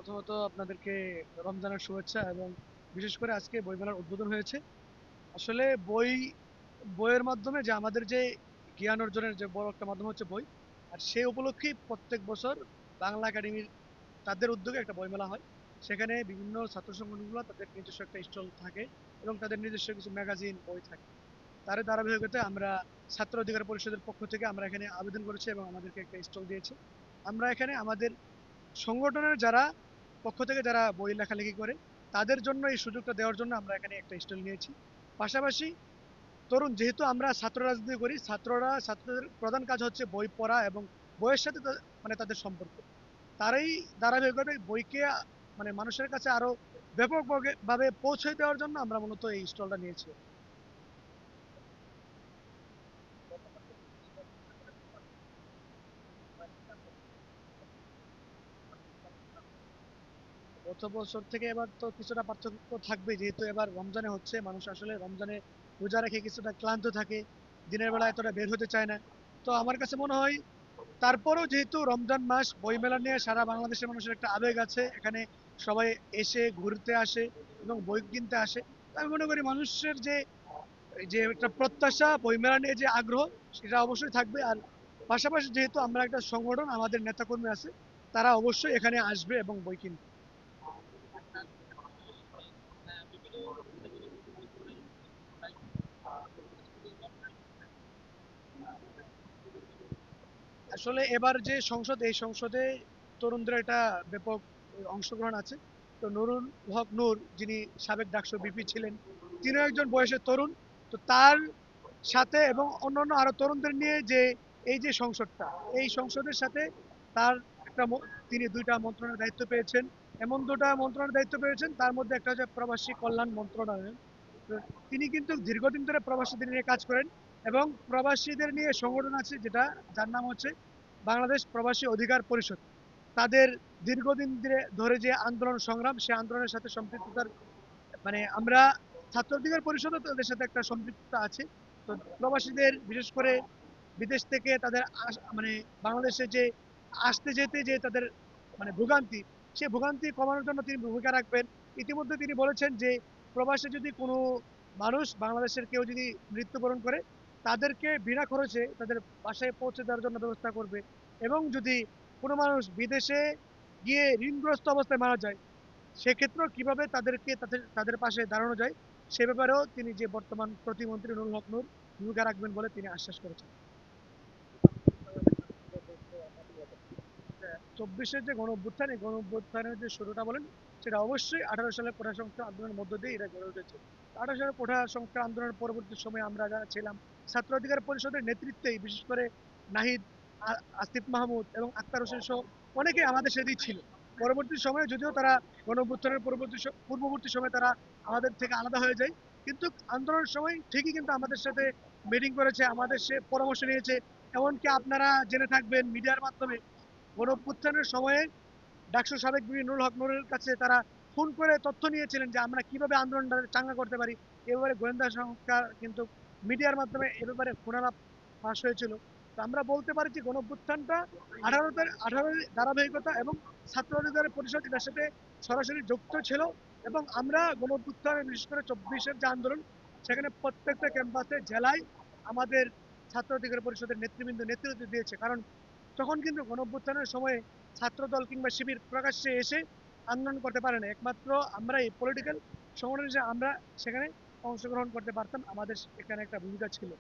প্রথমত আপনাদেরকে রমজানের শুভেচ্ছা এবং বিশেষ করে আজকে বইমেলার উদ্বোধন হয়েছে। আসলে বইয়ের মাধ্যমে যে আমাদের যে জ্ঞান অর্জনের যে বড় একটা মাধ্যম হচ্ছে বই। আর সেই উপলক্ষেই প্রত্যেক বছর বাংলা একাডেমির তাদের উদ্যোগে একটা বইমেলা হয়। সেখানে বিভিন্ন ছাত্র সংগঠনগুলো তাদের নিজস্ব একটা স্টল থাকে এবং তাদের নিজস্ব কিছু ম্যাগাজিন বই থাকে। তার ধারাবাহিকতায় আমরা ছাত্র অধিকার পরিষদের পক্ষ থেকে আমরা এখানে আবেদন করেছি এবং আমাদেরকে একটা স্টল দিয়েছে। আমরা এখানে আমাদের সংগঠনের যারা পক্ষ থেকে যারা বই লেখালেখি করে তাদের জন্য এই সুযোগটা দেওয়ার জন্য আমরা এখানে একটা স্টল নিয়েছি। পাশাপাশি তরুণ যেহেতু আমরা ছাত্র রাজনীতি করি, ছাত্রদের প্রধান কাজ হচ্ছে বই পড়া এবং বইয়ের সাথে মানে তাদের সম্পর্ক। তারই ধারাবাহিকতায় বইকে মানে মানুষের কাছে আরো ব্যাপকভাবে পৌঁছে দেওয়ার জন্য আমরা মূলত এই স্টলটা নিয়েছি। গত বছর থেকে এবার তো কিছুটা পার্থক্য থাকবে, যেহেতু এবার রমজানে হচ্ছে, মানুষ আসলে রমজানে রোজা রেখে কিছুটা ক্লান্ত থাকে, দিনের বেলা এতটা বের হতে চায় না। তো আমার কাছে মনে হয় তারপরেও যেহেতু রমজান মাস, বইমেলা নিয়ে সারা বাংলাদেশের মানুষের একটা আবেগ আছে, এখানে সবাই এসে ঘুরতে আসে এবং বই কিনতে আসে। তো আমি মনে করি মানুষের যে যে একটা প্রত্যাশা, বইমেলা নিয়ে যে আগ্রহ, সেটা অবশ্যই থাকবে। আর পাশাপাশি যেহেতু আমরা একটা সংগঠন, আমাদের নেতাকর্মী আছে, তারা অবশ্যই এখানে আসবে এবং বই কিনবে। আসলে এবার যে সংসদ, এই সংসদে তরুণদের একটা ব্যাপক অংশগ্রহণ আছে। তো নুরুল হক নূর, যিনি সাবেক ডাকসু বিপি ছিলেন, তিনিও একজন বয়সের তরুণ। তো তার সাথে এবং অন্যান্য আরো তরুণদের নিয়ে যে এই যে সংসদটা, এই সংসদের সাথে তার একটা তিনি দুইটা মন্ত্রণালয়ের দায়িত্ব পেয়েছেন। এমন দুটা মন্ত্রণালয়ের দায়িত্ব পেয়েছেন, তার মধ্যে একটা হচ্ছে প্রবাসী কল্যাণ মন্ত্রণালয়। তো তিনি কিন্তু দীর্ঘদিন ধরে প্রবাসীদের নিয়ে কাজ করেন এবং প্রবাসীদের নিয়ে সংগঠন আছে যেটা, যার নাম হচ্ছে বাংলাদেশ প্রবাসী অধিকার পরিষদ। তাদের দীর্ঘদিন ধরে যে আন্দোলন সংগ্রাম, সে আন্দোলনের সাথে সম্পৃক্ততার মানে আমরা ছাত্র অধিকার পরিষদও তাদের সাথে একটা সম্পৃক্ততা আছে। তো প্রবাসীদের বিশেষ করে বিদেশ থেকে তাদের মানে বাংলাদেশে যে আসতে যেতে যে তাদের মানে ভোগান্তি, সেই ভোগান্তি কমানোর জন্য তিনি ভূমিকা রাখবেন। ইতিমধ্যে তিনি বলেছেন যে প্রবাসে যদি কোনো মানুষ, বাংলাদেশের কেউ যদি মৃত্যুবরণ করে, তাদেরকে বিনা খরচে তাদের বাসায় পৌঁছে দেওয়ার জন্য ব্যবস্থা করবে। এবং যদি কোনো মানুষ বিদেশে গিয়ে ঋণগ্রস্ত অবস্থায় মারা যায়, সেক্ষেত্রেও কিভাবে তাদেরকে তাদের তাদের পাশে দাঁড়ানো যায়, সে ব্যাপারেও তিনি, যে বর্তমান প্রতিমন্ত্রী নুরুল হক নূর, ভূমিকা রাখবেন বলে তিনি আশ্বাস করেছেন। 24-এর যে গণ অভ্যুত্থান, এই গণ অভ্যুত্থানের যে শুরুটা বলেন, সেটা অবশ্যই 18 সালের কোটা সংস্কার আন্দোলনের মধ্য দিয়ে এটা গড়ে উঠেছে। 18 সালের কোটা সংস্কার আন্দোলনের পরবর্তী সময়ে আমরা যারা ছিলাম, ছাত্র অধিকার পরিষদের নেতৃত্বেই বিশেষ করে নাহিদ, আসিফ মাহমুদ এবং আক্তার হোসেন সহ অনেকেই আমাদের সাথেই ছিল। পরবর্তী সময়ে যদিও তারা গণ অভ্যুত্থানের পূর্ববর্তী সময়ে তারা আমাদের থেকে আলাদা হয়ে যায়, কিন্তু আন্দোলনের সময় ঠিকই কিন্তু আমাদের সাথে মিটিং করেছে, আমাদের সে পরামর্শ নিয়েছে। এমনকি আপনারা জেনে থাকবেন মিডিয়ার মাধ্যমে, গণঅভ্যুত্থানের সময়ে ডাকসুর সাবেক বিপি নুরুল হক নূরের কাছে তারা ফোন করে তথ্য নিয়েছিলেন যে আমরা কিভাবে আন্দোলনটা চাঙ্গা করতে পারি। এ ব্যাপারে গোয়েন্দা সংস্থা কিন্তু মিডিয়ার মাধ্যমে এ ব্যাপারে ফোনালাপ ফাঁস হয়েছিল। তো আমরা বলতে পারি যে গণঅভ্যুত্থানটা 18 ধারাবাহিকতা এবং ছাত্র অধিকার পরিষদ এটার সাথে সরাসরি যুক্ত ছিল। এবং আমরা গণঅভ্যুত্থানে বিশেষ করে 24-এর যে আন্দোলন, সেখানে প্রত্যেকটা ক্যাম্পাসে, জেলায় আমাদের ছাত্র অধিকার পরিষদের নেতৃবৃন্দ নেতৃত্ব দিয়েছে। কারণ তখন কিন্তু গণঅভ্যুত্থানের সময়ে ছাত্রদল কিংবা শিবির প্রকাশ্যে এসে আন্দোলন করতে পারে না, একমাত্র আমরা এই পলিটিক্যাল সংগঠন হিসেবে আমরা সেখানে অংশগ্রহণ করতে পারতাম, আমাদের এখানে একটা ভূমিকা ছিল।